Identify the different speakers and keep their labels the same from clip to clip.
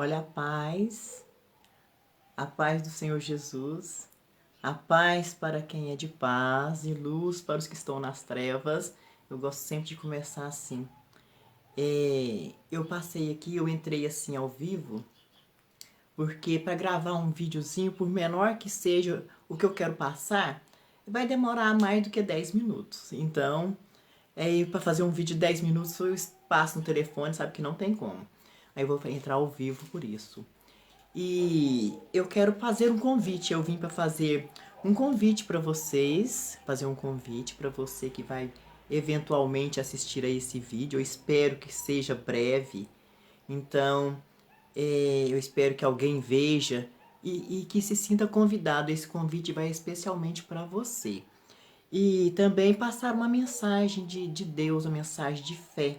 Speaker 1: Olha a paz do Senhor Jesus, a paz para quem é de paz e luz para os que estão nas trevas. Eu gosto sempre de começar assim. Eu passei aqui, eu entrei assim ao vivo, porque para gravar um videozinho, por menor que seja o que eu quero passar, vai demorar mais do que 10 minutos. Então, para fazer um vídeo de 10 minutos, eu passo no telefone, sabe que não tem como. Aí eu vou entrar ao vivo por isso. E eu quero fazer um convite. Eu vim para fazer um convite para vocês, fazer um convite para você que vai eventualmente assistir a esse vídeo. Eu espero que seja breve. Então, eu espero que alguém veja e que se sinta convidado. Esse convite vai especialmente para você. E também passar uma mensagem de Deus, uma mensagem de fé,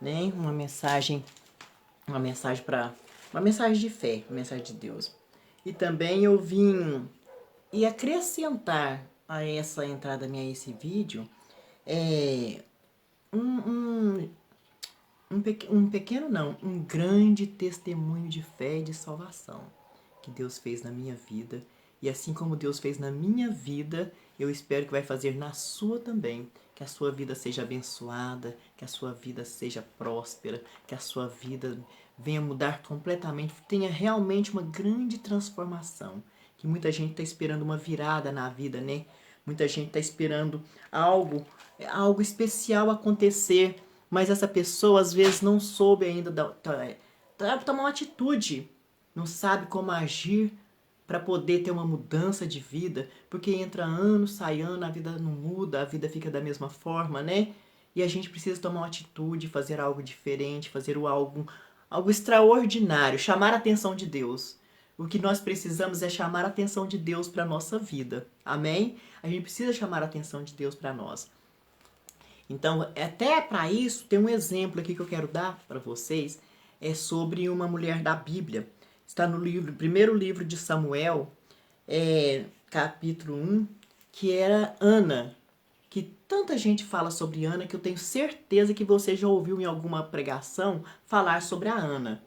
Speaker 1: né? Uma mensagem para uma mensagem de fé, uma mensagem de Deus. E também eu vim e acrescentar a essa entrada minha a esse vídeo um, um, um pequeno não, um grande testemunho de fé e de salvação que Deus fez na minha vida. E assim como Deus fez na minha vida, eu espero que vai fazer na sua também. Que a sua vida seja abençoada, que a sua vida seja próspera, que a sua vida venha mudar completamente, tenha realmente uma grande transformação. Que muita gente está esperando uma virada na vida, né? Muita gente está esperando algo especial acontecer, mas essa pessoa às vezes não soube ainda tomar uma atitude, não sabe como agir para poder ter uma mudança de vida, porque entra ano, sai ano, a vida não muda, a vida fica da mesma forma, né? E a gente precisa tomar uma atitude, fazer algo diferente, fazer algo extraordinário, chamar a atenção de Deus. O que nós precisamos é chamar a atenção de Deus para a nossa vida. Amém? A gente precisa chamar a atenção de Deus para nós. Então, até para isso, tem um exemplo aqui que eu quero dar para vocês, é sobre uma mulher da Bíblia. Está no primeiro livro de Samuel, capítulo 1, que era Ana. Que tanta gente fala sobre Ana que eu tenho certeza que você já ouviu em alguma pregação falar sobre a Ana.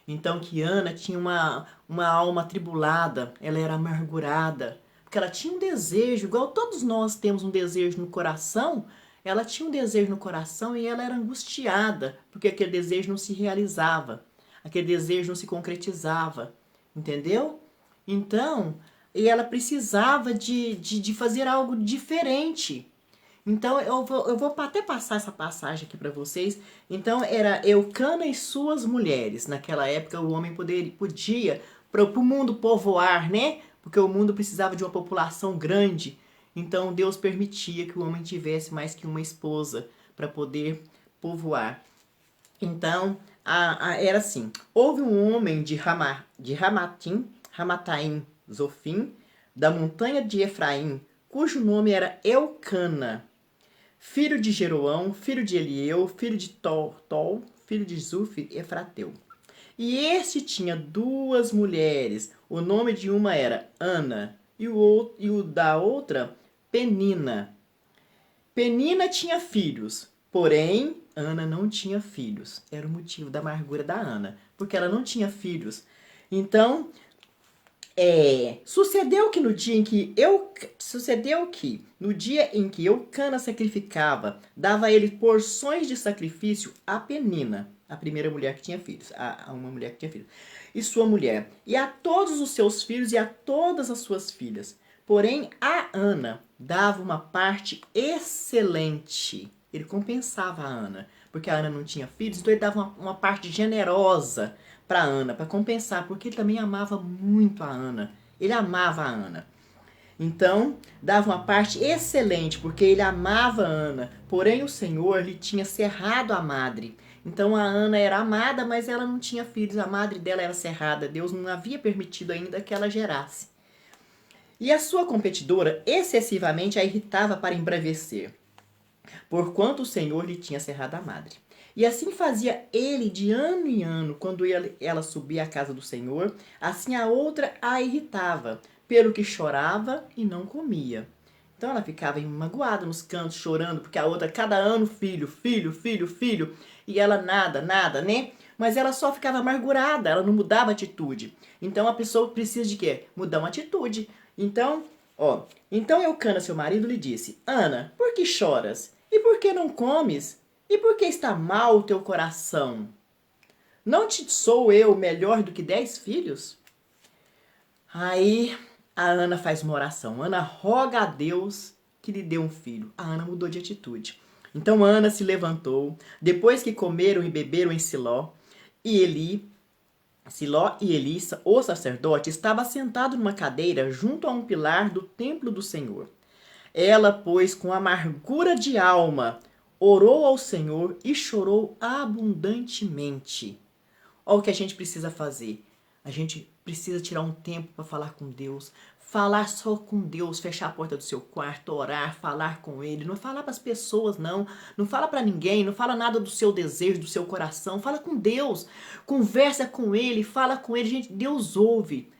Speaker 1: Então, que Ana tinha uma alma atribulada, ela era amargurada, porque ela tinha um desejo, igual todos nós temos um desejo no coração, ela tinha um desejo no coração e ela era angustiada, porque aquele desejo não se realizava, aquele desejo não se concretizava, entendeu? Então, e ela precisava de fazer algo diferente. Então eu vou até passar essa passagem aqui para vocês. Então era Eucana e suas mulheres. Naquela época o homem podia para o mundo povoar, né? Porque o mundo precisava de uma população grande. Então Deus permitia que o homem tivesse mais que uma esposa para poder povoar. Então era assim: houve um homem de Ramataim, Zofim, da montanha de Efraim, cujo nome era Eucana, filho de Jeroão, filho de Elieu, filho de Tol, filho de Zuf, Efrateu. E este tinha duas mulheres. O nome de uma era Ana e o da outra Penina. Penina tinha filhos, porém Ana não tinha filhos. Era o motivo da amargura da Ana, porque ela não tinha filhos. Então, sucedeu que no dia em que Eucana sacrificava, dava a ele porções de sacrifício a Penina, a primeira mulher que tinha filhos, uma mulher que tinha filhos, e sua mulher, e a todos os seus filhos e a todas as suas filhas. Porém, a Ana dava uma parte excelente. Ele compensava a Ana, porque a Ana não tinha filhos, então ele dava uma parte generosa para Ana, para compensar, porque ele também amava muito a Ana. Ele amava a Ana. Então, dava uma parte excelente, porque ele amava a Ana. Porém, o Senhor lhe tinha cerrado a madre. Então, a Ana era amada, mas ela não tinha filhos. A madre dela era cerrada. Deus não havia permitido ainda que ela gerasse. E a sua competidora excessivamente a irritava para embravecer, porquanto o Senhor lhe tinha cerrado a madre. E assim fazia ele de ano em ano, quando ela subia à casa do Senhor, assim a outra a irritava, pelo que chorava e não comia. Então ela ficava magoada nos cantos, chorando, porque a outra, cada ano, filho, filho, filho, filho, e ela nada, nada, né? Mas ela só ficava amargurada, ela não mudava a atitude. Então a pessoa precisa de quê? Mudar uma atitude. Então, ó, então Eucana, seu marido, lhe disse: Ana, por que choras? E por que não comes? E por que está mal o teu coração? Não te sou eu melhor do que 10 filhos? Aí a Ana faz uma oração. Ana roga a Deus que lhe dê um filho. A Ana mudou de atitude. Então Ana se levantou, depois que comeram e beberam em Siló, Siló e Elissa, o sacerdote, estava sentado numa cadeira junto a um pilar do templo do Senhor. Ela, pois, com amargura de alma, orou ao Senhor e chorou abundantemente. Olha o que a gente precisa fazer. A gente precisa tirar um tempo para falar com Deus. Falar só com Deus, fechar a porta do seu quarto, orar, falar com Ele. Não falar para as pessoas, não. Não fala para ninguém, não fala nada do seu desejo, do seu coração. Fala com Deus. Conversa com Ele, fala com Ele. Gente, Deus ouve.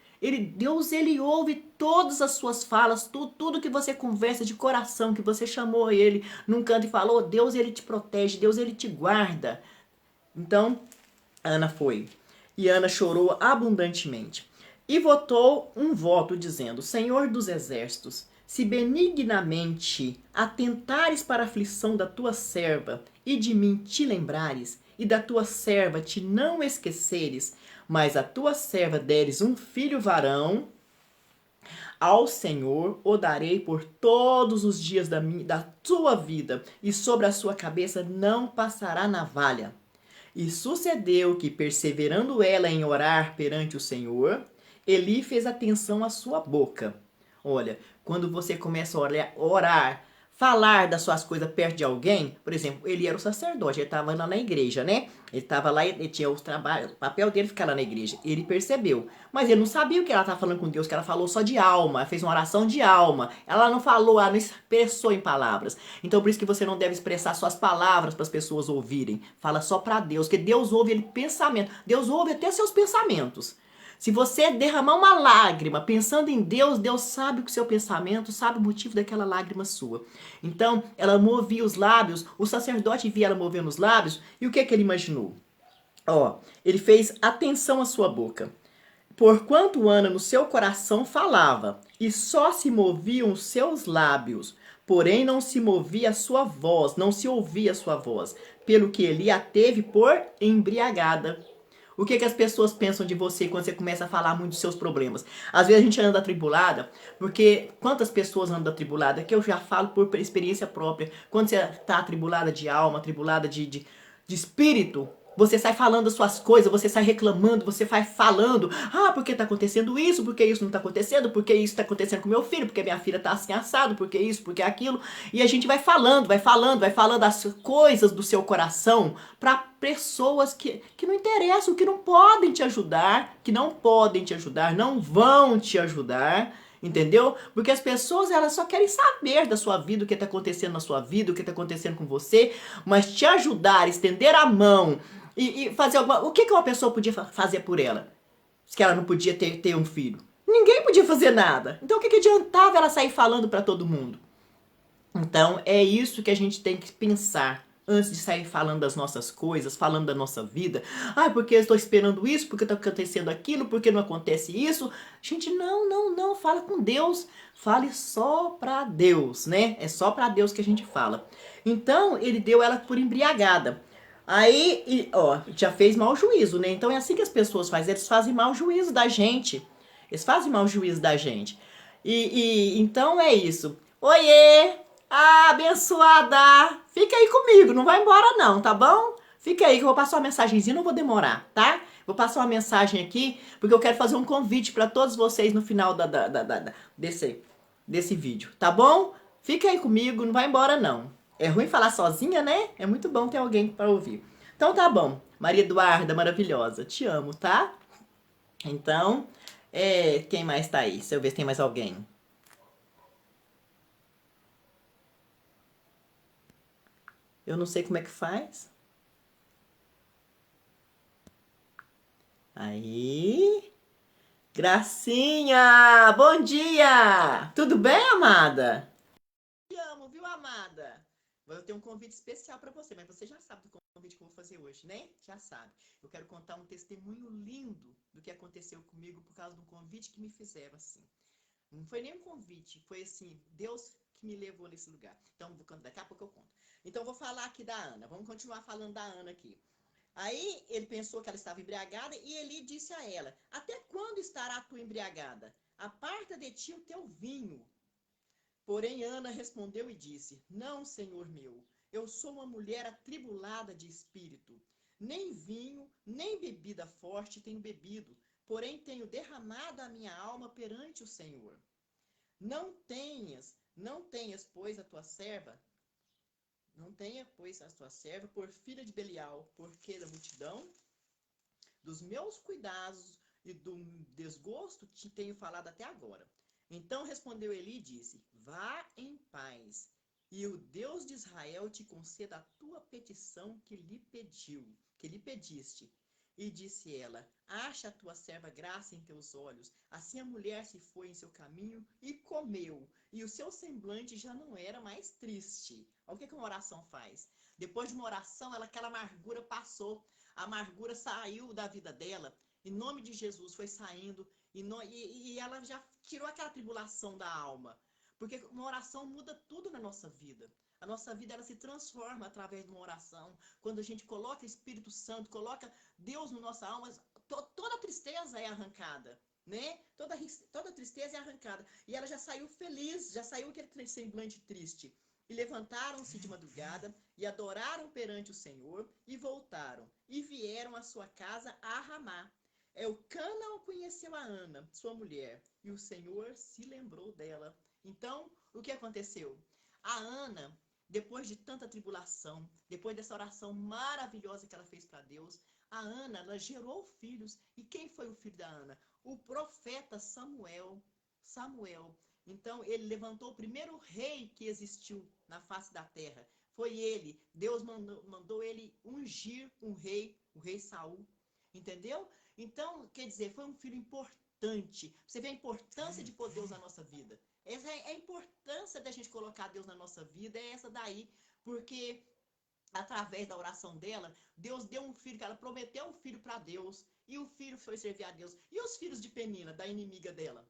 Speaker 1: Deus, ele ouve todas as suas falas, tudo que você conversa de coração, que você chamou Ele num canto e falou. Deus, ele te protege, Deus, ele te guarda. Então, Ana foi. E Ana chorou abundantemente. E votou um voto dizendo: Senhor dos exércitos, se benignamente atentares para a aflição da tua serva e de mim te lembrares, e da tua serva te não esqueceres, mas a tua serva deres um filho varão, ao Senhor o darei por todos os dias da tua vida, e sobre a sua cabeça não passará navalha. E sucedeu que, perseverando ela em orar perante o Senhor, Eli fez atenção à sua boca. Olha, quando você começa a orar, falar das suas coisas perto de alguém, por exemplo, ele era o sacerdote, ele estava lá na igreja, né? Ele estava lá, ele tinha os trabalhos, o papel dele ficar lá na igreja. Ele percebeu, mas ele não sabia o que ela estava falando com Deus, que ela falou só de alma, fez uma oração de alma. Ela não falou, ela não expressou em palavras. Então por isso que você não deve expressar suas palavras para as pessoas ouvirem. Fala só para Deus, que Deus ouve ele pensamento. Deus ouve até seus pensamentos. Se você derramar uma lágrima pensando em Deus, Deus sabe o seu pensamento, sabe o motivo daquela lágrima sua. Então, ela movia os lábios, o sacerdote via ela movendo os lábios, e o que ele imaginou? Ele fez atenção à sua boca. Porquanto Ana no seu coração falava, e só se moviam os seus lábios, porém não se movia a sua voz, não se ouvia a sua voz, pelo que ele a teve por embriagada. O que as pessoas pensam de você quando você começa a falar muito dos seus problemas? Às vezes a gente anda atribulada, porque quantas pessoas andam atribulada? Que eu já falo por experiência própria. Quando você está atribulada de alma, atribulada de espírito, você sai falando as suas coisas, você sai reclamando, você vai falando. Ah, porque tá acontecendo isso, porque isso não tá acontecendo, porque isso tá acontecendo com meu filho, porque minha filha tá assim assado, porque isso, porque aquilo. E a gente vai falando, vai falando, vai falando as coisas do seu coração para pessoas que não interessam, que não podem te ajudar, não vão te ajudar. Entendeu? Porque as pessoas, elas só querem saber da sua vida, o que está acontecendo na sua vida, o que está acontecendo com você, mas te ajudar, estender a mão e fazer alguma... O que uma pessoa podia fazer por ela? Se ela não podia ter um filho? Ninguém podia fazer nada. Então o que adiantava ela sair falando para todo mundo? Então é isso que a gente tem que pensar antes de sair falando das nossas coisas, falando da nossa vida. Ah, porque eu estou esperando isso, porque está acontecendo aquilo, porque não acontece isso. Gente, não, fala com Deus. Fale só para Deus, né? É só para Deus que a gente fala. Então, ele deu ela por embriagada. Aí, já fez mau juízo, né? Então é assim que as pessoas fazem, eles fazem mau juízo da gente. Eles fazem mau juízo da gente. Então é isso. Oiê! Ah, abençoada! Fica aí comigo, não vai embora não, tá bom? Fica aí que eu vou passar uma mensagenzinha, não vou demorar, tá? Vou passar uma mensagem aqui, porque eu quero fazer um convite para todos vocês no final desse vídeo, tá bom? Fica aí comigo, não vai embora não. É ruim falar sozinha, né? É muito bom ter alguém para ouvir. Então tá bom, Maria Eduarda, maravilhosa, te amo, tá? Então, quem mais tá aí? Deixa eu ver se tem mais alguém. Eu não sei como é que faz. Aí. Gracinha! Bom dia! Tudo bem, amada? amada, eu tenho um convite especial para você, mas você já sabe do convite que eu vou fazer hoje, né? Já sabe. Eu quero contar um testemunho lindo do que aconteceu comigo por causa de um convite que me fizeram assim. Não foi nem um convite, foi assim, Deus que me levou nesse lugar. Então, daqui a pouco eu conto. Então, eu vou falar aqui da Ana. Vamos continuar falando da Ana aqui. Aí ele pensou que ela estava embriagada e Eli disse a ela: Até quando estará tu embriagada? Aparta de ti o teu vinho. Porém, Ana respondeu e disse: Não, senhor meu, eu sou uma mulher atribulada de espírito. Nem vinho, nem bebida forte tenho bebido, porém tenho derramado a minha alma perante o Senhor. Não tenhas, pois, a tua serva, não tenha, pois, a tua serva por filha de Belial, porque da multidão dos meus cuidados e do desgosto te tenho falado até agora. Então respondeu Eli e disse: Vá em paz, e o Deus de Israel te conceda a tua petição que lhe pediste. E disse ela: Acha a tua serva graça em teus olhos. Assim a mulher se foi em seu caminho e comeu, e o seu semblante já não era mais triste. Olha o que uma oração faz. Depois de uma oração, aquela amargura passou. A amargura saiu da vida dela. Em nome de Jesus, foi saindo. E ela já tirou aquela tribulação da alma. Porque uma oração muda tudo na nossa vida. A nossa vida ela se transforma através de uma oração. Quando a gente coloca o Espírito Santo, coloca Deus na nossa alma, toda tristeza é arrancada. Né? Toda tristeza é arrancada. E ela já saiu feliz, já saiu aquele semblante triste. E levantaram-se de madrugada e adoraram perante o Senhor e voltaram e vieram à sua casa a Ramá. Elcana conheceu a Ana, sua mulher, e o Senhor se lembrou dela. Então, o que aconteceu? A Ana, depois de tanta tribulação, depois dessa oração maravilhosa que ela fez para Deus, a Ana, ela gerou filhos. E quem foi o filho da Ana? O profeta Samuel. Samuel. Então, ele levantou o primeiro rei que existiu na face da terra. Foi ele. Deus mandou ele ungir um rei, o rei Saul. Entendeu? Então, quer dizer, foi um filho importante. Você vê a importância de pôr Deus na nossa vida. Essa é a importância da gente colocar Deus na nossa vida, é essa daí. Porque através da oração dela, Deus deu um filho, que ela prometeu um filho para Deus. E o filho foi servir a Deus. E os filhos de Penina, da inimiga dela?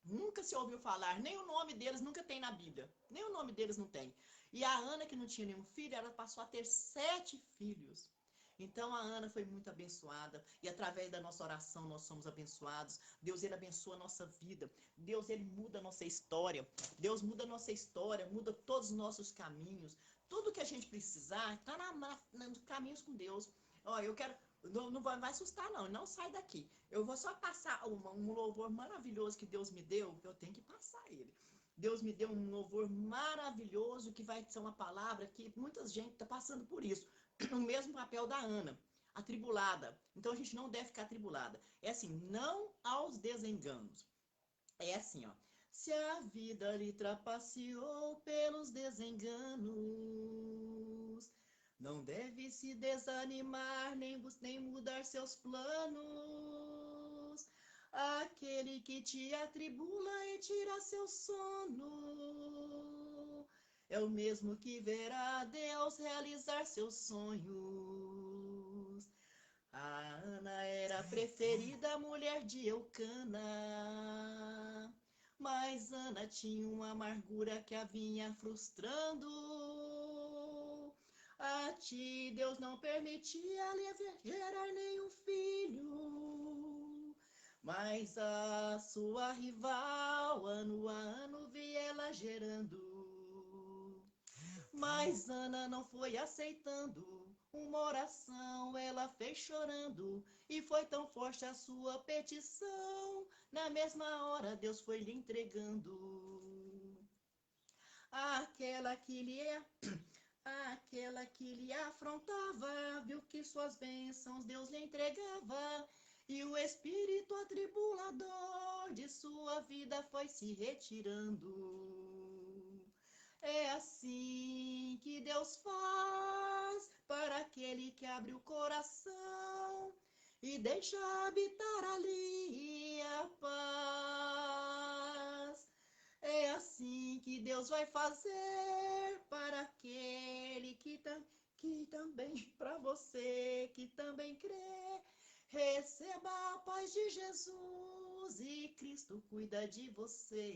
Speaker 1: Nunca se ouviu falar, nem o nome deles nunca tem na Bíblia. Nem o nome deles não tem. E a Ana, que não tinha nenhum filho, ela passou a ter 7 filhos. Então a Ana foi muito abençoada e através da nossa oração nós somos abençoados. Deus ele abençoa a nossa vida. Deus ele muda a nossa história. Deus muda a nossa história, muda todos os nossos caminhos. Tudo que a gente precisar está nos caminhos com Deus. Ó, eu quero não vai assustar, não. Não sai daqui. Eu vou só passar um louvor maravilhoso que Deus me deu. Eu tenho que passar ele. Deus me deu um louvor maravilhoso que vai ser uma palavra que muita gente está passando por isso. O mesmo papel da Ana, atribulada. Então a gente não deve ficar atribulada. É assim, não aos desenganos. É assim, ó. Se a vida lhe trapaceou pelos desenganos, não deve se desanimar nem mudar seus planos. Aquele que te atribula e tira seu sono é o mesmo que verá Deus realizar seus sonhos. A Ana era a preferida mulher de Eucana, mas Ana tinha uma amargura que a vinha frustrando. A ti Deus não permitia lhe gerar nenhum filho, mas a sua rival, ano a ano, via ela gerando. Mas Ana não foi aceitando, uma oração ela fez chorando, e foi tão forte a sua petição, na mesma hora Deus foi lhe entregando. Aquela que lhe Aquela que lhe afrontava, viu que suas bênçãos Deus lhe entregava, e o espírito atribulador de sua vida foi se retirando. É assim que Deus faz para aquele que abre o coração e deixa habitar ali a paz. É assim que Deus vai fazer para aquele que também, para você que também crê. Receba a paz de Jesus e Cristo cuida de você.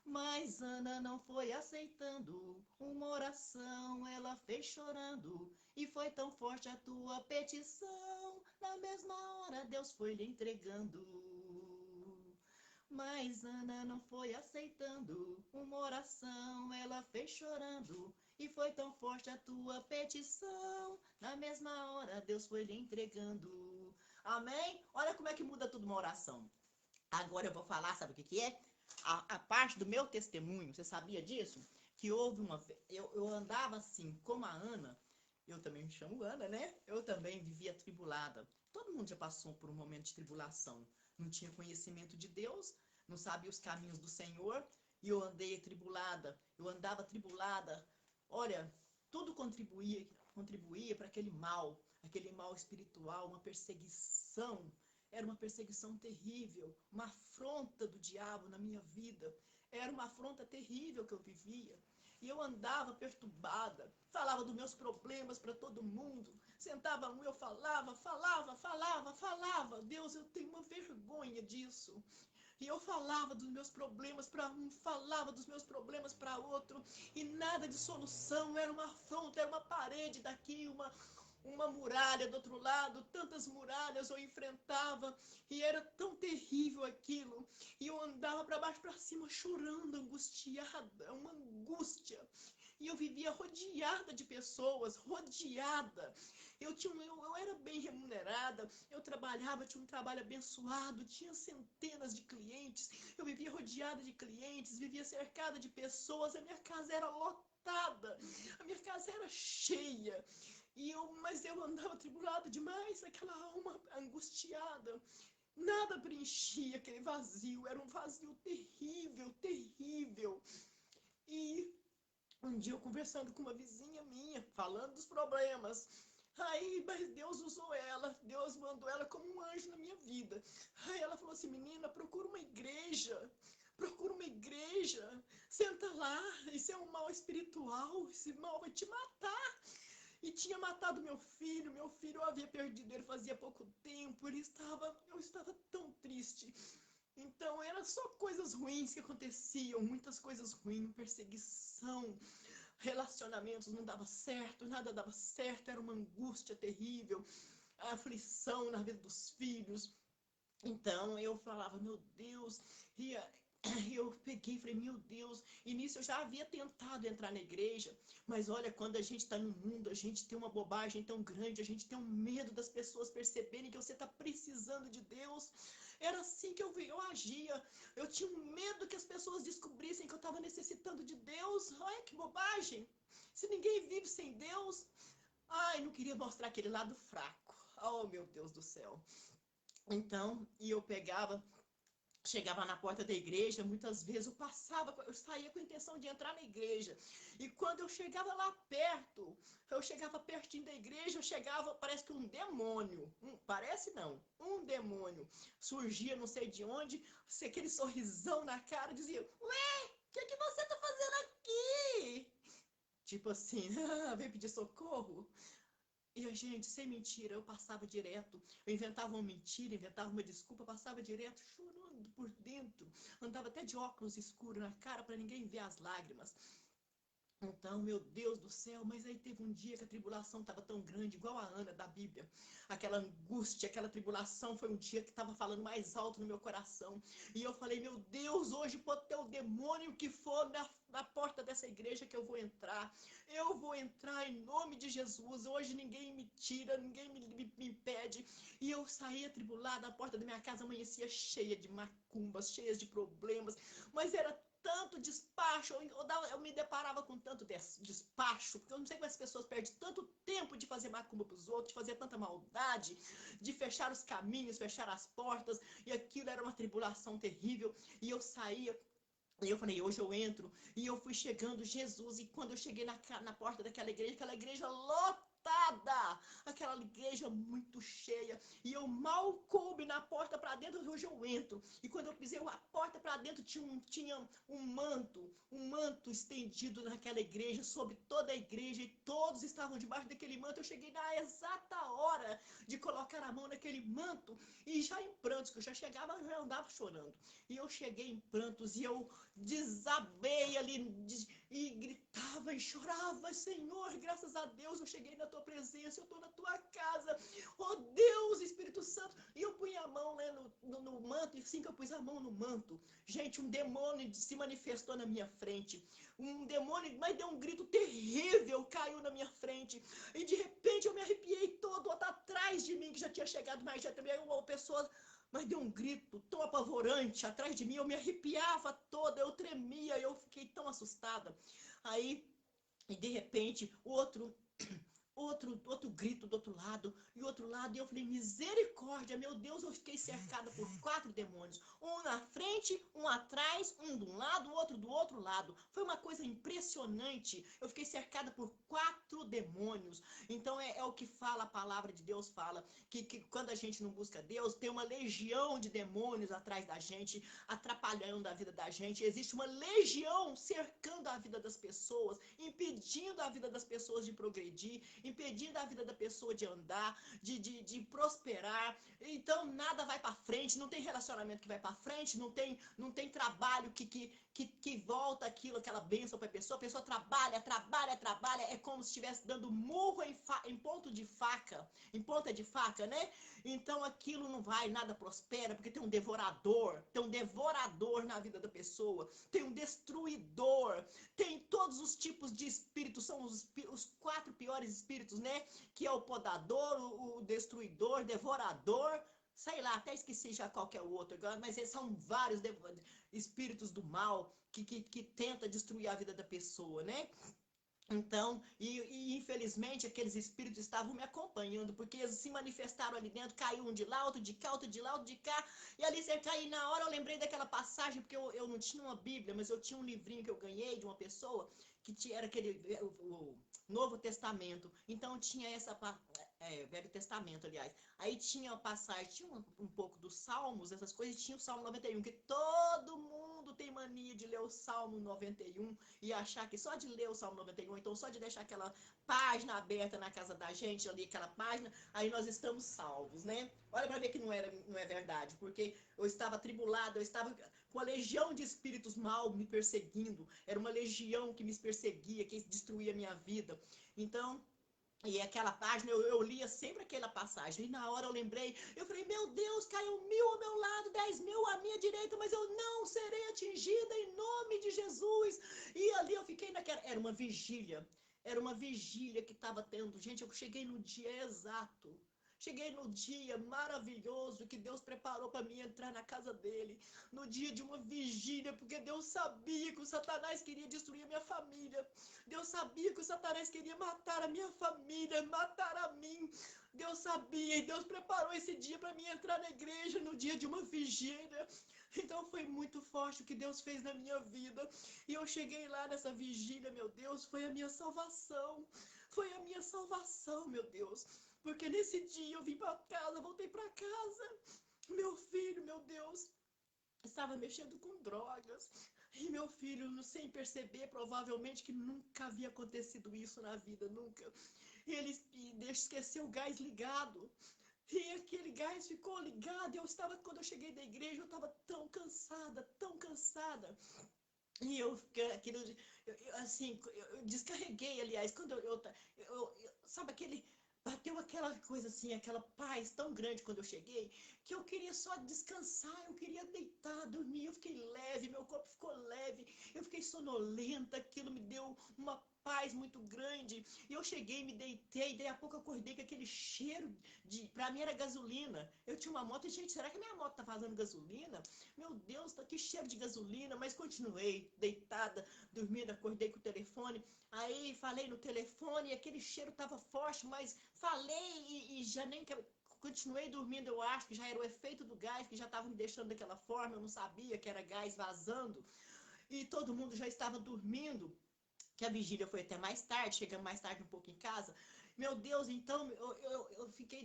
Speaker 1: Mas Ana não foi aceitando uma oração, ela fez chorando. E foi tão forte a tua petição, na mesma hora Deus foi lhe entregando. Mas Ana não foi aceitando uma oração, ela fez chorando. E foi tão forte a tua petição, na mesma hora Deus foi lhe entregando. Amém? Olha como é que muda tudo uma oração. Agora eu vou falar, sabe o que é? A parte do meu testemunho, você sabia disso? Que houve uma vez, eu andava assim, como a Ana, eu também me chamo Ana, né? Eu também vivia atribulada. Todo mundo já passou por um momento de tribulação. Não tinha conhecimento de Deus, não sabia os caminhos do Senhor, e eu andei atribulada, eu andava atribulada. Olha, tudo contribuía para aquele mal espiritual, uma perseguição. Era uma perseguição terrível, uma afronta do diabo na minha vida. Era uma afronta terrível que eu vivia. E eu andava perturbada, falava dos meus problemas para todo mundo. Sentava um, eu falava. Deus, eu tenho uma vergonha disso. E eu falava dos meus problemas para um, falava dos meus problemas para outro, e nada de solução, era uma afronta, era uma parede daqui, uma muralha do outro lado, tantas muralhas eu enfrentava, e era tão terrível aquilo, e eu andava para baixo para cima chorando, angustiada, uma angústia, e eu vivia rodeada de pessoas, rodeada. Eu era bem remunerada, eu trabalhava, tinha um trabalho abençoado, tinha centenas de clientes, eu vivia rodeada de clientes, vivia cercada de pessoas, a minha casa era lotada, a minha casa era cheia. Mas eu andava atribulada demais, aquela alma angustiada. Nada preenchia aquele vazio, era um vazio terrível, terrível. E um dia eu conversando com uma vizinha minha, falando dos problemas. Aí, mas Deus usou ela, Deus mandou ela como um anjo na minha vida. Aí ela falou assim, menina, procura uma igreja. Procura uma igreja, senta lá, isso é um mal espiritual, esse mal vai te matar. E tinha matado meu filho eu havia perdido ele fazia pouco tempo, eu estava tão triste. Então, eram só coisas ruins que aconteciam, muitas coisas ruins, perseguição, relacionamentos não dava certo, nada dava certo, era uma angústia terrível, a aflição na vida dos filhos. Então eu falava, meu Deus, e eu peguei e falei, meu Deus, e nisso eu já havia tentado entrar na igreja, mas olha, quando a gente está no mundo, a gente tem uma bobagem tão grande, a gente tem um medo das pessoas perceberem que você está precisando de Deus. Era assim que eu agia, eu tinha um medo que as pessoas descobrissem que eu estava necessitando de Deus. Olha que bobagem, se ninguém vive sem Deus. Ai, não queria mostrar aquele lado fraco, oh meu Deus do céu. Então, e eu chegava na porta da igreja, muitas vezes eu saía com a intenção de entrar na igreja. E quando eu chegava lá perto, eu chegava pertinho da igreja, parece que um demônio, parece não, um demônio surgia não sei de onde, aquele sorrisão na cara, dizia, ué, o que você tá fazendo aqui? Tipo assim, vem pedir socorro? E a gente, sem mentira, eu passava direto. Eu inventava uma mentira, inventava uma desculpa, passava direto, chorando por dentro. Andava até de óculos escuros na cara para ninguém ver as lágrimas. Então, meu Deus do céu, mas aí teve um dia que a tribulação estava tão grande, igual a Ana da Bíblia. Aquela angústia, aquela tribulação foi um dia que estava falando mais alto no meu coração. E eu falei, meu Deus, hoje pode ter o demônio que for na porta dessa igreja que eu vou entrar. Eu vou entrar em nome de Jesus. Hoje ninguém me tira, ninguém me impede. E eu saí atribulada, a porta da minha casa amanhecia cheia de macumbas, cheia de problemas. Mas era tanto despacho, eu me deparava com tanto despacho, porque eu não sei como as pessoas perdem tanto tempo de fazer macumba para os outros, de fazer tanta maldade, de fechar os caminhos, fechar as portas, e aquilo era uma tribulação terrível, e eu saía, e eu falei, hoje eu entro, e eu fui chegando, Jesus, e quando eu cheguei na porta daquela igreja lotada, lotada, aquela igreja muito cheia, e eu mal coube na porta para dentro, hoje eu entro, e quando eu pisei a porta para dentro, tinha um manto estendido naquela igreja, sobre toda a igreja, e todos estavam debaixo daquele manto. Eu cheguei na exata hora de colocar a mão naquele manto, e já em prantos, que eu já chegava, já andava chorando, e eu cheguei em prantos, e eu desabei ali, e gritava e chorava: Senhor, graças a Deus eu cheguei na tua presença, eu estou na tua casa, oh Deus, Espírito Santo. E eu punha a mão, né, no manto, e assim que eu pus a mão no manto, gente, um demônio se manifestou na minha frente, um demônio, mas deu um grito terrível, caiu na minha frente, e de repente eu me arrepiei todo, outro atrás de mim, que já tinha chegado, mas já também uma pessoa, mas deu um grito tão apavorante atrás de mim, eu me arrepiava toda, eu tremia, eu fiquei tão assustada. Aí, e de repente, outro grito do outro lado, e eu falei: misericórdia, meu Deus, eu fiquei cercada por 4 demônios, um na frente, um atrás, um de um lado, o outro do outro lado. Foi uma coisa impressionante, eu fiquei cercada por 4 demônios. Então é o que fala, a palavra de Deus fala, que quando a gente não busca Deus, tem uma legião de demônios atrás da gente, atrapalhando a vida da gente, existe uma legião cercando a vida das pessoas, impedindo a vida das pessoas de progredir, impedindo a vida da pessoa de andar, de prosperar. Então nada vai para frente, não tem relacionamento que vai para frente, não tem trabalho que volta aquela bênção para a pessoa trabalha, é como se estivesse dando murro em ponta de faca, né? Então aquilo não vai, nada prospera, porque tem um devorador na vida da pessoa, tem um destruidor, tem todos os tipos de espíritos, são os 4 piores espíritos, né? Que é o podador, o destruidor, devorador, sei lá, até esqueci já qual que é o outro agora, mas eles são vários espíritos do mal que tenta destruir a vida da pessoa, né? Então, infelizmente aqueles espíritos estavam me acompanhando, porque eles se manifestaram ali dentro, caiu um de lá, outro de cá, outro de lá, outro de cá, e ali você caiu. Na hora eu lembrei daquela passagem, porque eu não tinha uma Bíblia, mas eu tinha um livrinho que eu ganhei de uma pessoa, que era aquele, o Novo Testamento, então tinha Velho Testamento, aliás, aí tinha a passagem, tinha um pouco dos Salmos, essas coisas, e tinha o Salmo 91, que todo mundo tem mania de ler o Salmo 91 e achar que só de ler o Salmo 91, então só de deixar aquela página aberta na casa da gente, ali aquela página, aí nós estamos salvos, né? Olha para ver que não é verdade, porque eu estava atribulada, eu estava com a legião de espíritos mal me perseguindo, era uma legião que me perseguia, que destruía a minha vida. Então, e aquela página, eu lia sempre aquela passagem, e na hora eu lembrei, eu falei: meu Deus, caiu 1000 ao meu lado, 10.000 à minha direita, mas eu não serei atingida em nome de Jesus. E ali eu fiquei naquela, era uma vigília que estava tendo, gente, eu cheguei no dia exato, cheguei no dia maravilhoso que Deus preparou para mim entrar na casa dele, no dia de uma vigília, porque Deus sabia que o Satanás queria destruir a minha família, Deus sabia que o Satanás queria matar a minha família, matar a mim. Deus sabia, e Deus preparou esse dia para mim entrar na igreja no dia de uma vigília. Então foi muito forte o que Deus fez na minha vida. E eu cheguei lá nessa vigília, meu Deus, foi a minha salvação. Foi a minha salvação, meu Deus. Porque nesse dia eu vim para casa, voltei para casa. Meu filho, meu Deus, estava mexendo com drogas. E meu filho, sem perceber, provavelmente que nunca havia acontecido isso na vida, nunca. Ele esqueceu o gás ligado. E aquele gás ficou ligado. Quando eu cheguei da igreja, eu estava tão cansada, tão cansada. E eu descarreguei, aliás, quando sabe aquele, bateu aquela coisa assim, aquela paz tão grande quando eu cheguei, que eu queria só descansar, eu queria deitar, dormir, eu fiquei leve, meu corpo ficou leve, eu fiquei sonolenta, aquilo me deu uma paz muito grande, e eu cheguei, me deitei, daí a pouco eu acordei com aquele cheiro pra mim era gasolina, eu tinha uma moto, e gente, será que a minha moto tá fazendo gasolina? Meu Deus, que cheiro de gasolina, mas continuei deitada, dormindo, acordei com o telefone, aí falei no telefone e aquele cheiro estava forte, mas falei e já nem continuei dormindo, eu acho que já era o efeito do gás, que já estava me deixando daquela forma, eu não sabia que era gás vazando, e todo mundo já estava dormindo, que a vigília foi até mais tarde, chegamos mais tarde um pouco em casa, Meu Deus, então eu fiquei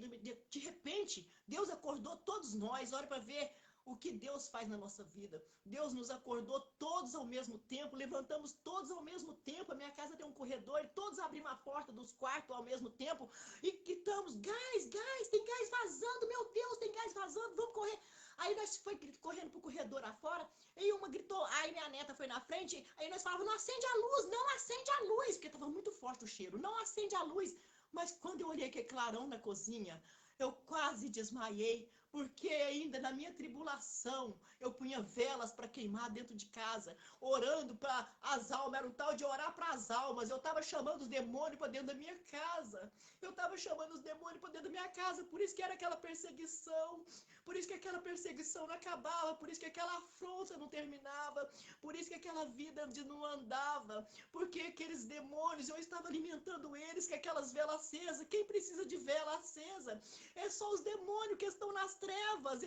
Speaker 1: de repente, Deus acordou todos nós. Olha para ver o que Deus faz na nossa vida. Deus nos acordou todos ao mesmo tempo, levantamos todos ao mesmo tempo. A minha casa tem um corredor e todos abrimos a porta dos quartos ao mesmo tempo e gritamos: gás, gás, tem gás vazando, meu Deus, tem gás vazando, vamos correr. Aí nós foi correndo pro corredor afora, e uma gritou, aí minha neta foi na frente, aí nós falávamos: não acende a luz, não acende a luz, porque tava muito forte o cheiro, não acende a luz. Mas quando eu olhei aquele clarão na cozinha, eu quase desmaiei, porque ainda na minha tribulação eu punha velas para queimar dentro de casa, orando para as almas. Era um tal de orar para as almas. Eu estava chamando os demônios para dentro da minha casa. Eu estava chamando os demônios para dentro da minha casa. Por isso que era aquela perseguição. Por isso que aquela perseguição não acabava. Por isso que aquela afronta não terminava. Por isso que aquela vida não andava. Porque aqueles demônios, eu estava alimentando eles com aquelas velas acesas. Quem precisa de vela acesa? É só os demônios que estão nas trevas,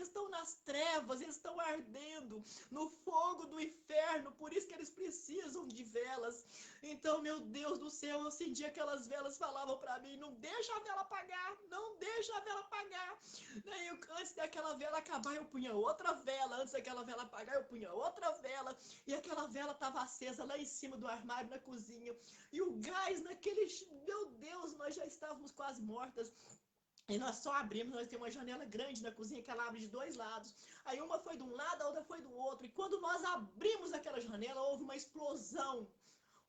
Speaker 1: estão ardendo no fogo do inferno, por isso que eles precisam de velas. Então, meu Deus do céu, eu acendi aquelas velas, falavam para mim: não deixa a vela apagar, não deixa a vela apagar. Daí, antes daquela vela acabar, eu punha outra vela, antes daquela vela apagar, eu punha outra vela, e aquela vela estava acesa lá em cima do armário, na cozinha, e o gás naquele, meu Deus, nós já estávamos quase mortas. E nós só abrimos, nós temos uma janela grande na cozinha que ela abre de dois lados. Aí uma foi de um lado, a outra foi do outro. E quando nós abrimos aquela janela, houve uma explosão.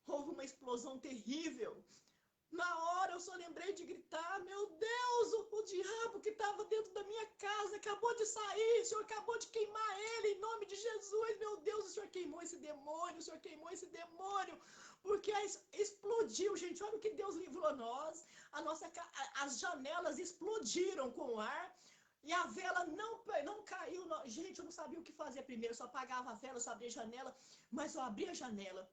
Speaker 1: Houve uma explosão terrível. Na hora eu só lembrei de gritar: meu Deus, o diabo que estava dentro da minha casa acabou de sair, o Senhor acabou de queimar ele, em nome de Jesus. Meu Deus, o Senhor queimou esse demônio, o Senhor queimou esse demônio, porque explodiu, gente. Olha o que Deus livrou nós. As janelas explodiram com o ar. E a vela não caiu. Gente, eu não sabia o que fazer primeiro. Eu só apagava a vela, eu só abria a janela. Mas eu abri a janela,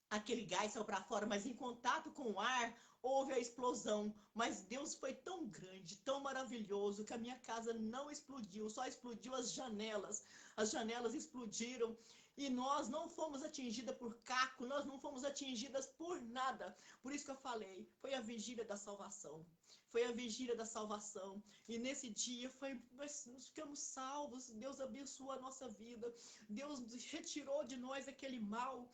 Speaker 1: aquele gás saiu para fora, mas em contato com o ar houve a explosão. Mas Deus foi tão grande, tão maravilhoso, que a minha casa não explodiu, só explodiu as janelas. As janelas explodiram e nós não fomos atingidas por caco, nós não fomos atingidas por nada. Por isso que eu falei, foi a vigília da salvação. Foi a vigília da salvação. E nesse dia nós ficamos salvos. Deus abençoou a nossa vida. Deus retirou de nós aquele mal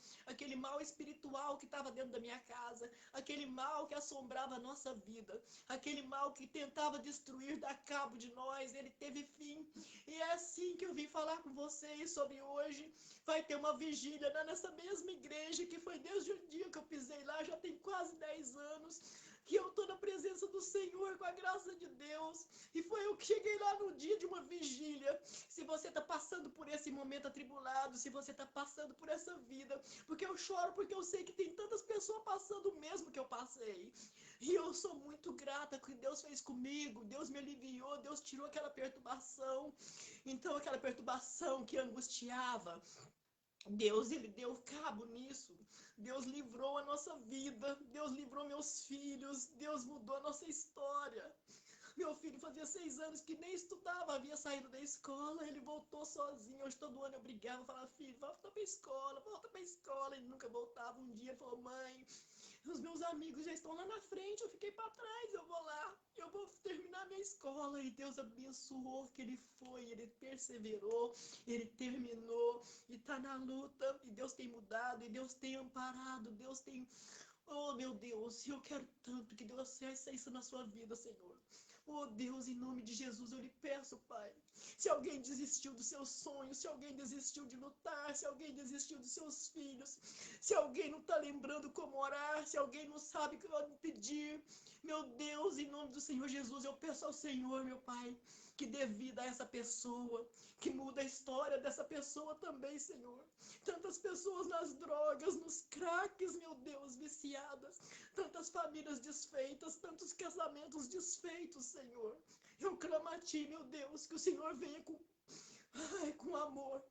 Speaker 1: espiritual que estava dentro da minha casa, aquele mal que assombrava a nossa vida, aquele mal que tentava destruir, dar cabo de nós. Ele teve fim. E é assim que eu vim falar com vocês sobre hoje. Vai ter uma vigília nessa mesma igreja, que foi desde o dia que eu pisei lá, já tem quase 10 anos, que eu estou na presença do Senhor, com a graça de Deus. E foi eu que cheguei lá no dia de uma vigília. Se você está passando por esse momento atribulado, se você está passando por essa vida, porque eu choro, porque eu sei que tem tantas pessoas passando o mesmo que eu passei. E eu sou muito grata que Deus fez comigo, Deus me aliviou, Deus tirou aquela perturbação. Então, aquela perturbação que angustiava, Deus, ele deu cabo nisso. Deus livrou a nossa vida. Deus livrou meus filhos. Deus mudou a nossa história. Meu filho fazia 6 anos que nem estudava, havia saído da escola, ele voltou sozinho. Hoje todo ano eu brigava, falava: filho, volta pra escola, volta pra escola. Ele nunca voltava. Um dia ele falou: mãe, os meus amigos já estão lá na frente, eu fiquei para trás, eu vou lá, eu vou terminar minha escola. E Deus abençoou que ele foi, ele perseverou, ele terminou e está na luta. E Deus tem mudado, e Deus tem amparado, Deus tem... Oh, meu Deus, eu quero tanto que Deus faça isso na sua vida, Senhor. Oh, Deus, em nome de Jesus, eu lhe peço, Pai. Se alguém desistiu dos seus sonhos, se alguém desistiu de lutar, se alguém desistiu dos seus filhos, se alguém não está lembrando como orar, se alguém não sabe o que pedir, meu Deus, em nome do Senhor Jesus, eu peço ao Senhor, meu Pai, que dê vida a essa pessoa, que muda a história dessa pessoa também, Senhor. Tantas pessoas nas drogas, nos craques, meu Deus, viciadas, tantas famílias desfeitas, tantos casamentos desfeitos, Senhor. Eu clamo a Ti, meu Deus, que o Senhor venha com amor.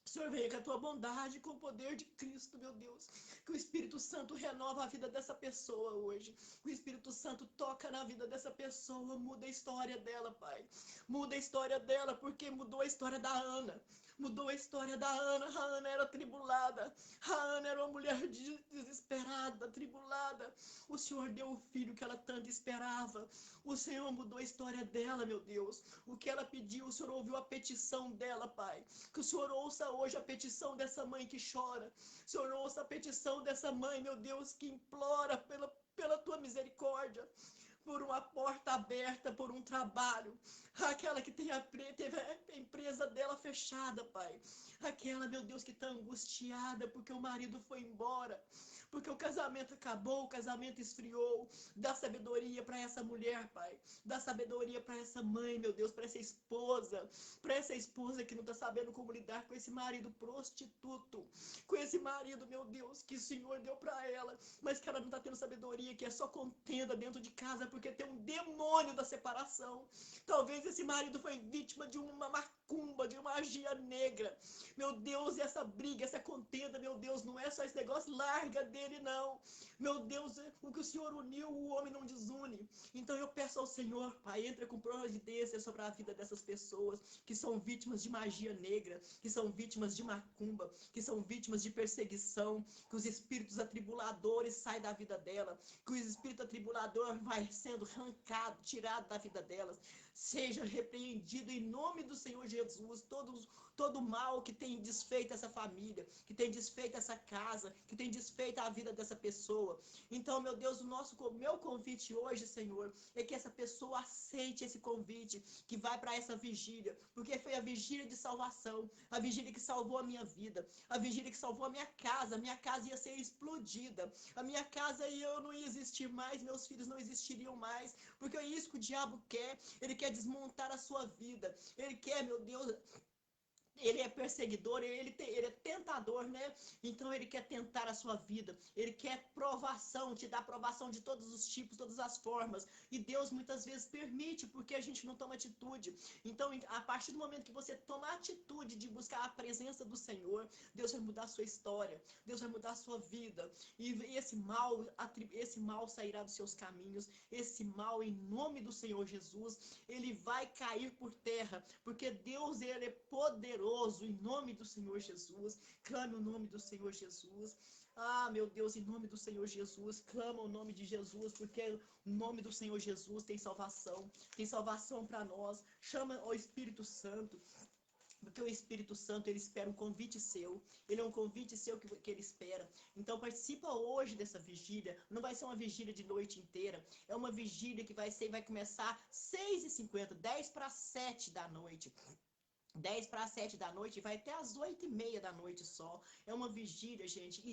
Speaker 1: O Senhor venha com a tua bondade, com o poder de Cristo, meu Deus. Que o Espírito Santo renova a vida dessa pessoa hoje. O Espírito Santo toca na vida dessa pessoa, muda a história dela, Pai. Muda a história dela, porque mudou a história da Ana. Mudou a história da Ana. A Ana era atribulada. A Ana era uma mulher desesperada. apertada, atribulada, o Senhor deu o filho que ela tanto esperava. O Senhor mudou a história dela, meu Deus. O que ela pediu, o Senhor ouviu a petição dela, Pai. Que o Senhor ouça hoje a petição dessa mãe que chora. O Senhor ouça a petição dessa mãe, meu Deus, que implora pela tua misericórdia, por uma porta aberta, por um trabalho. Aquela que teve a empresa dela fechada, Pai. Aquela, meu Deus, que está angustiada porque o marido foi embora, porque o casamento acabou, o casamento esfriou. Dá sabedoria para essa mulher, Pai. Dá sabedoria para essa mãe, meu Deus, para essa esposa que não está sabendo como lidar com esse marido prostituto, com esse marido, meu Deus, que o Senhor deu para ela, mas que ela não está tendo sabedoria, que é só contenda dentro de casa, porque tem um demônio da separação. Talvez esse marido foi vítima de uma macumba, de uma magia negra. Meu Deus, essa briga, essa contenda, meu Deus, não é só esse negócio, larga dele, não. Meu Deus, o que o Senhor uniu, o homem não desune. Então eu peço ao Senhor, Pai, entra com providência sobre a vida dessas pessoas que são vítimas de magia negra, que são vítimas de macumba, que são vítimas de perseguição, que os espíritos atribuladores saem da vida dela, que o espírito atribulador vai sendo arrancado, tirado da vida delas. Seja repreendido em nome do Senhor Jesus todo mal que tem desfeito essa família, que tem desfeito essa casa, que tem desfeito a vida dessa pessoa. Então, meu Deus, meu convite hoje, Senhor, é que essa pessoa aceite esse convite, que vai para essa vigília, porque foi a vigília de salvação, a vigília que salvou a minha vida, a vigília que salvou a minha casa ia ser explodida, a minha casa e eu não ia existir mais, meus filhos não existiriam mais, porque é isso que o diabo quer, ele quer desmontar a sua vida, ele quer, meu Deus, ele é perseguidor, ele é tentador, né? Então ele quer tentar a sua vida, ele quer provação, te dar provação de todos os tipos, todas as formas. E Deus muitas vezes permite, porque a gente não toma atitude. Então, a partir do momento que você toma a atitude de buscar a presença do Senhor, Deus vai mudar a sua história, Deus vai mudar a sua vida. E esse mal sairá dos seus caminhos, esse mal, em nome do Senhor Jesus, ele vai cair por terra, porque Deus, ele é poderoso. Em nome do Senhor Jesus, clame o nome do Senhor Jesus. Ah, meu Deus, em nome do Senhor Jesus, clama o nome de Jesus, porque o nome do Senhor Jesus tem salvação para nós. Chama o Espírito Santo, porque o Espírito Santo, ele espera um convite seu, ele é um convite seu que ele espera. Então participa hoje dessa vigília, não vai ser uma vigília de noite inteira, é uma vigília que vai começar 6h50, 10 para 7 da noite. 10 para 7 da noite, vai até às 8h30 da noite só. É uma vigília, gente.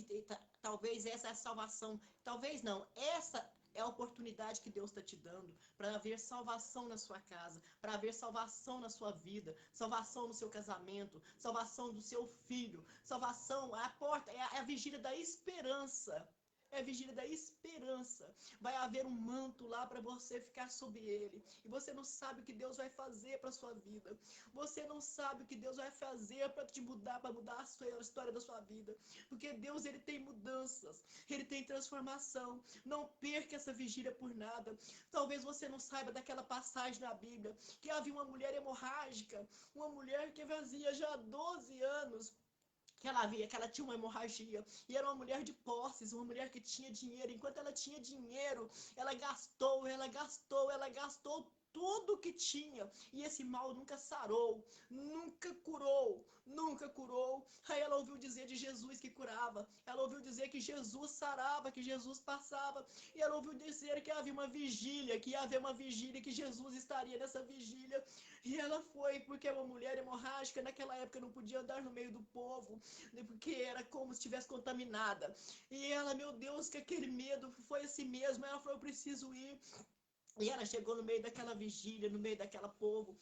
Speaker 1: Talvez essa é a salvação. Talvez não. Essa é a oportunidade que Deus está te dando para haver salvação na sua casa, para haver salvação na sua vida, salvação no seu casamento, salvação do seu filho, salvação, a porta, é a vigília da esperança. É a vigília da esperança. Vai haver um manto lá para você ficar sob ele. E você não sabe o que Deus vai fazer para sua vida. Você não sabe o que Deus vai fazer para te mudar, para mudar a história da sua vida. Porque Deus, ele tem mudanças, ele tem transformação. Não perca essa vigília por nada. Talvez você não saiba daquela passagem na Bíblia que havia uma mulher hemorrágica, uma mulher que fazia já 12 anos que ela tinha uma hemorragia, e era uma mulher de posses, uma mulher que tinha dinheiro. Enquanto ela tinha dinheiro, ela gastou tudo que tinha, e esse mal nunca sarou, nunca curou. Aí ela ouviu dizer de Jesus que curava, ela ouviu dizer que Jesus sarava, que Jesus passava, e ela ouviu dizer que havia uma vigília, que ia haver uma vigília, que Jesus estaria nessa vigília, e ela foi, porque uma mulher hemorrágica naquela época não podia andar no meio do povo, porque era como se estivesse contaminada. E ela, meu Deus, que aquele medo foi assim mesmo. Ela falou: eu preciso ir. E ela chegou no meio daquela vigília, no meio daquela povo,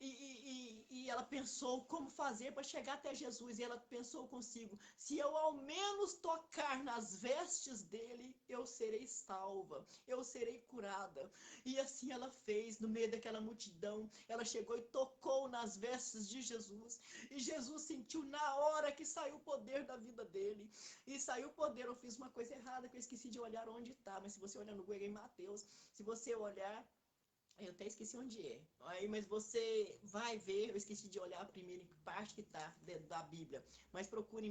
Speaker 1: e ela pensou como fazer para chegar até Jesus. E ela pensou consigo: se eu ao menos tocar nas vestes dele, eu serei salva, eu serei curada. E assim ela fez, no meio daquela multidão. Ela chegou e tocou nas vestes de Jesus. E Jesus sentiu na hora que saiu o poder da vida dele. E saiu o poder. Eu fiz uma coisa errada, que eu esqueci de olhar onde está. Mas se você olhar no Google em Mateus, se você olhar, eu até esqueci onde é. Aí, mas você vai ver, eu esqueci de olhar a primeira parte que está dentro da Bíblia. Mas procure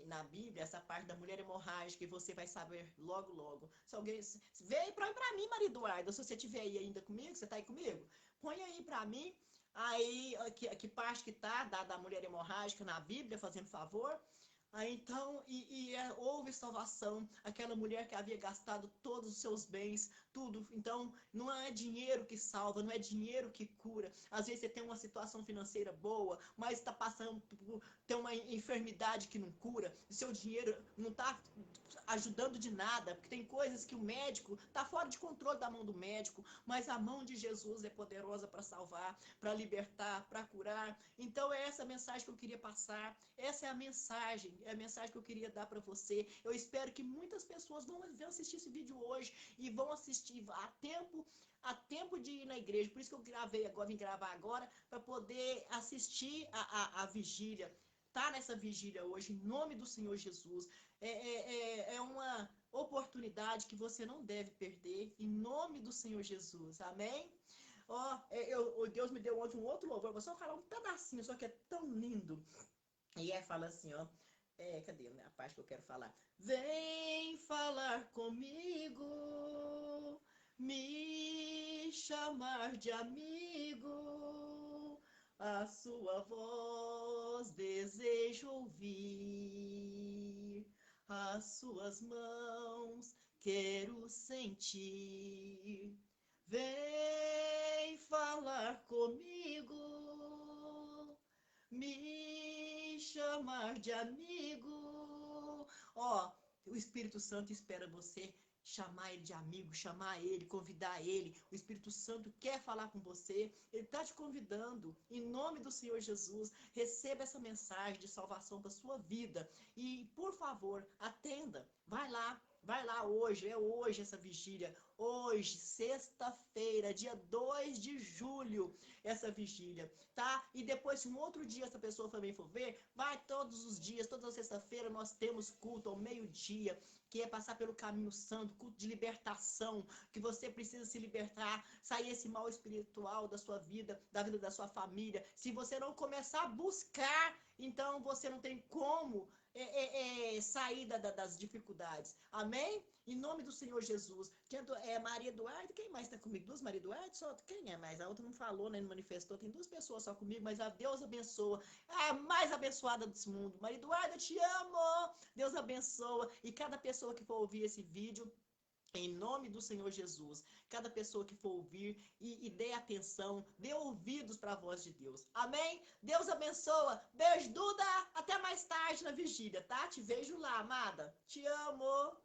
Speaker 1: na Bíblia essa parte da mulher hemorrágica. mágica e você vai saber logo, logo. Se alguém... Vem pra mim, Maria Eduarda, se você estiver aí ainda comigo, você tá aí comigo? Põe aí pra mim, aí, que parte que tá da mulher hemorrágica na Bíblia, fazendo favor. Aí então, houve salvação, aquela mulher que havia gastado todos os seus bens, tudo. Então, não é dinheiro que salva, não é dinheiro que cura. Às vezes você tem uma situação financeira boa, mas está passando por tem uma enfermidade que não cura, e seu dinheiro não está ajudando de nada, porque tem coisas que o médico está fora de controle da mão do médico, mas a mão de Jesus é poderosa para salvar, para libertar, para curar. Então é essa mensagem que eu queria passar, essa é a mensagem que eu queria dar para você. Eu espero que muitas pessoas vão assistir esse vídeo hoje e vão assistir a tempo de ir na igreja. Por isso que eu vim gravar agora, para poder assistir a vigília. Tá nessa vigília hoje, em nome do Senhor Jesus. É uma oportunidade que você não deve perder, em nome do Senhor Jesus. Amém? Ó, Deus me deu ontem um outro louvor, vou só falar um pedacinho, só que é tão lindo. E fala assim, ó. Cadê a parte que eu quero falar? Vem falar comigo, me chamar de amigo, a sua voz desejo ouvir, as suas mãos quero sentir. Vem falar comigo, me chamar de amigo. Ó, o Espírito Santo espera você chamar ele de amigo, chamar ele, convidar ele. O Espírito Santo quer falar com você. Ele está te convidando. Em nome do Senhor Jesus, receba essa mensagem de salvação para sua vida. E, por favor, atenda. Vai lá hoje, é hoje essa vigília. Hoje, sexta-feira, dia 2 de julho, essa vigília, tá? E depois, se um outro dia essa pessoa também for ver, vai todos os dias, toda sexta-feira nós temos culto ao meio-dia, que é passar pelo caminho santo, culto de libertação, que você precisa se libertar, sair esse mal espiritual da sua vida, da vida da sua família. Se você não começar a buscar, então você não tem como sair das dificuldades. Amém? Em nome do Senhor Jesus. Maria Eduarda, quem mais está comigo? Duas Maria Eduarda? Só quem é mais? A outra não falou, né? Não manifestou. Tem duas pessoas só comigo, mas a Deus abençoa. É a mais abençoada desse mundo. Maria Eduarda, eu te amo. Deus abençoa. E cada pessoa que for ouvir esse vídeo, em nome do Senhor Jesus, cada pessoa que for ouvir e dê atenção, dê ouvidos para a voz de Deus. Amém? Deus abençoa. Beijo, Duda. Até mais tarde na vigília, tá? Te vejo lá, amada. Te amo.